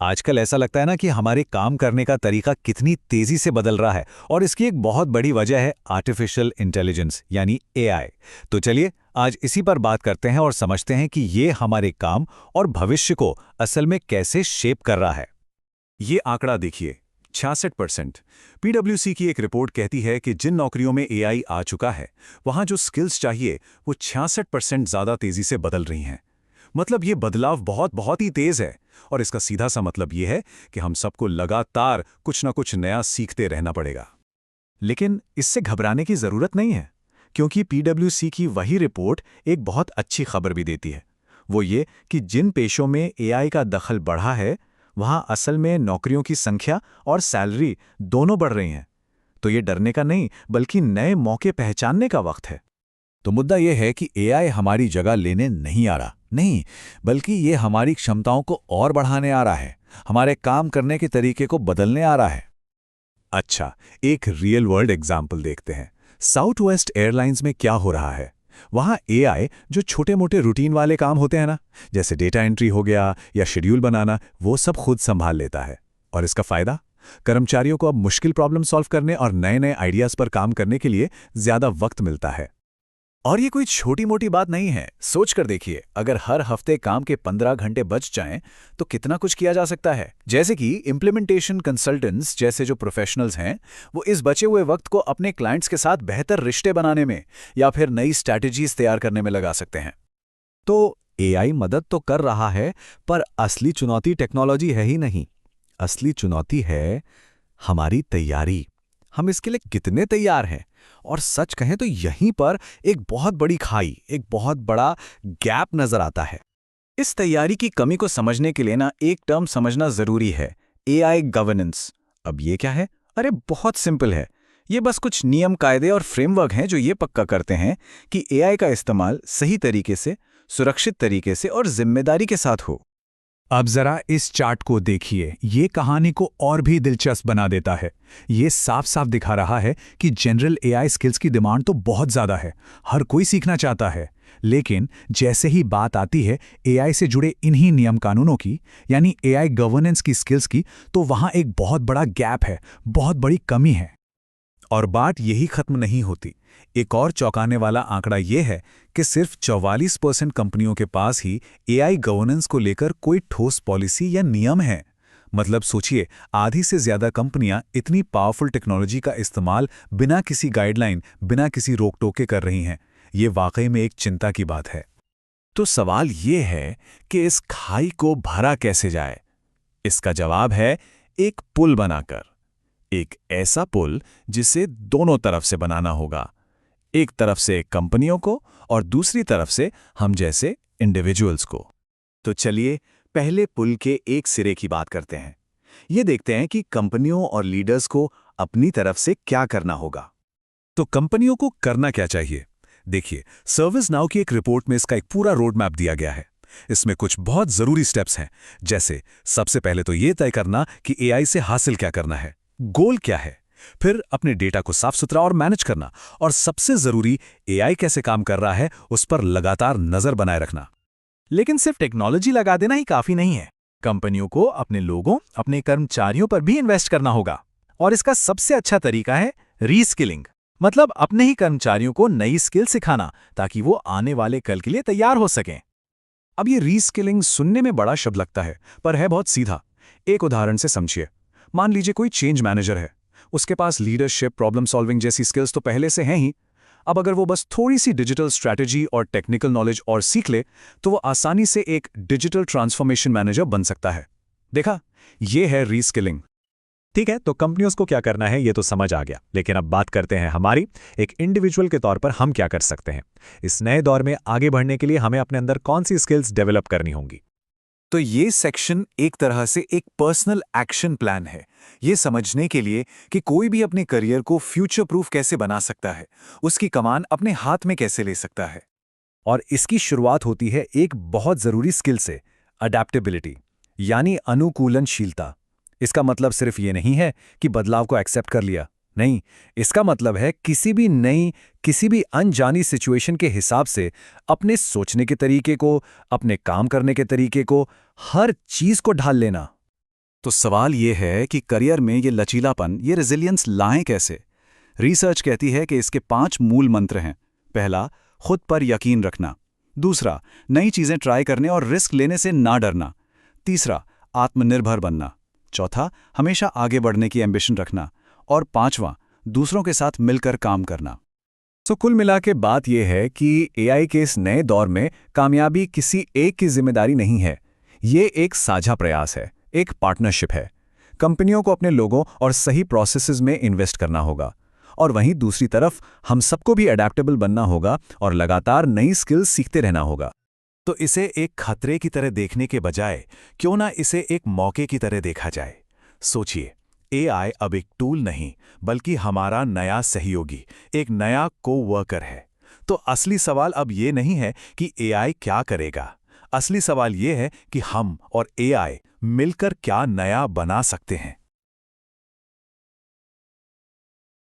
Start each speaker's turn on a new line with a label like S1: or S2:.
S1: आजकल ऐसा लगता है ना कि हमारे काम करने का तरीका कितनी तेजी से बदल रहा है और इसकी एक बहुत बड़ी वजह है आर्टिफिशियल इंटेलिजेंस यानी एआई। तो चलिए आज इसी पर बात करते हैं और समझते हैं कि ये हमारे काम और भविष्य को असल में कैसे शेप कर रहा है।
S2: ये आंकड़ा देखिए, 66%। पीडब्ल्यूसी की एक रिपोर्ट कहती है कि जिन नौकरियों में एआई आ चुका है, वहां जो स्किल्स चाहिए वो 66% ज्यादा तेजी से बदल रही हैं। मतलब ये बदलाव बहुत बहुत ही तेज है और इसका सीधा सा मतलब ये है कि हम सबको लगातार कुछ ना कुछ नया सीखते रहना पड़ेगा। लेकिन इससे घबराने की जरूरत नहीं है, क्योंकि पीडब्ल्यूसी की वही रिपोर्ट एक बहुत अच्छी खबर भी देती है। वो ये कि जिन पेशों में एआई का दखल बढ़ा है, वहां असल में नौकरियों की संख्या और सैलरी दोनों बढ़ रही हैं। तो ये डरने का नहीं, बल्कि नए मौके पहचानने का वक्त है।
S1: तो मुद्दा यह है कि एआई हमारी जगह लेने नहीं आ रहा, नहीं, बल्कि ये हमारी क्षमताओं को और बढ़ाने आ रहा है, हमारे काम करने के तरीके को बदलने आ रहा है।
S2: अच्छा, एक रियल वर्ल्ड एग्जाम्पल देखते हैं। साउथ वेस्ट एयरलाइंस में क्या हो रहा है? वहां एआई जो छोटे मोटे रूटीन वाले काम होते हैं ना, जैसे डेटा एंट्री हो गया या शेड्यूल बनाना, वो सब खुद संभाल लेता है। और इसका फायदा, कर्मचारियों को अब मुश्किल प्रॉब्लम सॉल्व करने और नए नए आइडियाज पर काम करने के लिए ज्यादा वक्त मिलता है।
S1: और ये कोई छोटी मोटी बात नहीं है। सोच कर देखिए, अगर हर हफ्ते काम के 15 घंटे बच जाएं तो कितना कुछ किया जा सकता है। जैसे कि इम्प्लीमेंटेशन कंसल्टेंट्स जैसे जो प्रोफेशनल्स हैं, वो इस बचे हुए वक्त को अपने क्लाइंट्स के साथ बेहतर रिश्ते बनाने में या फिर नई स्ट्रैटेजीज तैयार करने में लगा सकते हैं। तो एआई मदद तो कर रहा है, पर असली चुनौती टेक्नोलॉजी है ही नहीं। असली चुनौती है हमारी तैयारी। हम इसके लिए कितने तैयार हैं? और सच कहें तो यहीं पर एक बहुत बड़ी खाई, एक बहुत बड़ा गैप नजर आता है।
S2: इस तैयारी की कमी को समझने के लिए ना एक टर्म समझना जरूरी है, एआई गवर्नेंस। अब ये क्या है? अरे बहुत सिंपल है। ये बस कुछ नियम, कायदे और फ्रेमवर्क हैं जो ये पक्का करते हैं कि एआई का इस्तेमाल सही तरीके से, सुरक्षित तरीके से और जिम्मेदारी के साथ हो।
S3: अब जरा इस चार्ट को देखिए, ये कहानी को और भी दिलचस्प बना देता है। ये साफ साफ दिखा रहा है कि जनरल एआई स्किल्स की डिमांड तो बहुत ज़्यादा है, हर कोई सीखना चाहता है। लेकिन जैसे ही बात आती है एआई से जुड़े इन्हीं नियम कानूनों की, यानी एआई गवर्नेंस की स्किल्स की, तो वहाँ एक बहुत बड़ा गैप है, बहुत बड़ी कमी है।
S2: और बात यही खत्म नहीं होती। एक और चौंकाने वाला आंकड़ा यह है कि सिर्फ 44% कंपनियों के पास ही एआई गवर्नेंस को लेकर कोई ठोस पॉलिसी या नियम है। मतलब सोचिए, आधी से ज्यादा कंपनियां इतनी पावरफुल टेक्नोलॉजी का इस्तेमाल बिना किसी गाइडलाइन, बिना किसी रोक टोक के कर रही हैं। ये वाकई में एक चिंता की बात है। तो सवाल ये है कि इस खाई को भरा कैसे जाए? इसका जवाब है एक पुल बनाकर। एक ऐसा पुल जिसे दोनों तरफ से बनाना होगा। एक तरफ से कंपनियों को और दूसरी तरफ से हम जैसे इंडिविजुअल्स को। तो चलिए पहले पुल के एक सिरे की बात करते हैं। ये देखते हैं कि कंपनियों और लीडर्स को अपनी तरफ से क्या करना होगा। तो कंपनियों को करना क्या चाहिए? देखिए, सर्विस नाउ की एक रिपोर्ट में इसका एक पूरा रोड मैप दिया गया है। इसमें कुछ बहुत जरूरी स्टेप्स हैं, जैसे सबसे पहले तो ये तय करना कि एआई से हासिल क्या करना है, गोल क्या है। फिर अपने डेटा को साफ सुथरा और मैनेज करना, और सबसे जरूरी एआई कैसे काम कर रहा है उस पर लगातार नजर बनाए रखना। लेकिन सिर्फ टेक्नोलॉजी लगा देना ही काफी नहीं है। कंपनियों को अपने लोगों, अपने कर्मचारियों पर भी इन्वेस्ट करना होगा। और इसका सबसे अच्छा तरीका है रीस्किलिंग। मतलब अपने ही कर्मचारियों को नई स्किल सिखाना, ताकि वो आने वाले कल के लिए तैयार हो सकें। अब ये रीस्किलिंग सुनने में बड़ा शब्द लगता है, पर है बहुत सीधा। एक उदाहरण से समझिए। मान लीजिए कोई चेंज मैनेजर है, उसके पास लीडरशिप, प्रॉब्लम सॉल्विंग जैसी स्किल्स तो पहले से हैं ही। अब अगर वो बस थोड़ी सी डिजिटल स्ट्रैटेजी और टेक्निकल नॉलेज और सीख ले, तो वो आसानी से एक डिजिटल ट्रांसफॉर्मेशन मैनेजर बन सकता है। देखा, ये है रीस्किलिंग।
S3: ठीक है, तो कंपनियों को क्या करना है ये तो समझ आ गया, लेकिन अब बात करते हैं हमारी एक इंडिविजुअल के तौर पर हम क्या कर सकते हैं। इस नए दौर में आगे बढ़ने के लिए हमें अपने अंदर कौन सी स्किल्स डेवलप करनी होंगी।
S2: तो ये सेक्शन एक तरह से एक पर्सनल एक्शन प्लान है, ये समझने के लिए कि कोई भी अपने करियर को फ्यूचर प्रूफ कैसे बना सकता है, उसकी कमान अपने हाथ में कैसे ले सकता है।
S1: और इसकी शुरुआत होती है एक बहुत जरूरी स्किल से, अडैप्टेबिलिटी, यानी अनुकूलनशीलता। इसका मतलब सिर्फ ये नहीं है कि बदलाव को एक्सेप्ट कर लिया, नहीं, इसका मतलब है किसी भी नई, किसी भी अनजानी सिचुएशन के हिसाब से अपने सोचने के तरीके को, अपने काम करने के तरीके को, हर चीज को ढाल लेना। तो सवाल ये है कि करियर में ये लचीलापन, ये रेजिलियंस लाएं कैसे? रिसर्च कहती है कि इसके 5 मूल मंत्र हैं। पहला, खुद पर यकीन रखना। दूसरा, नई चीजें ट्राई करने और रिस्क लेने से ना डरना। तीसरा, आत्मनिर्भर बनना। चौथा, हमेशा आगे बढ़ने की एम्बिशन रखना। और पांचवां, दूसरों के साथ मिलकर काम करना।
S2: तो कुल मिला के बात यह है कि एआई के इस नए दौर में कामयाबी किसी एक की जिम्मेदारी नहीं है। ये एक साझा प्रयास है, एक पार्टनरशिप है। कंपनियों को अपने लोगों और सही प्रोसेसेस में इन्वेस्ट करना होगा, और वहीं दूसरी तरफ हम सबको भी अडेप्टेबल बनना होगा और लगातार नई स्किल्स सीखते रहना होगा। तो इसे एक खतरे की तरह देखने के बजाय क्यों ना इसे एक मौके की तरह देखा जाए। सोचिए, एआई अब एक टूल नहीं बल्कि हमारा नया सहयोगी, एक नया को-वर्कर है। तो असली सवाल अब ये नहीं है कि एआई क्या करेगा, असली सवाल ये है कि हम और एआई मिलकर क्या नया बना सकते हैं।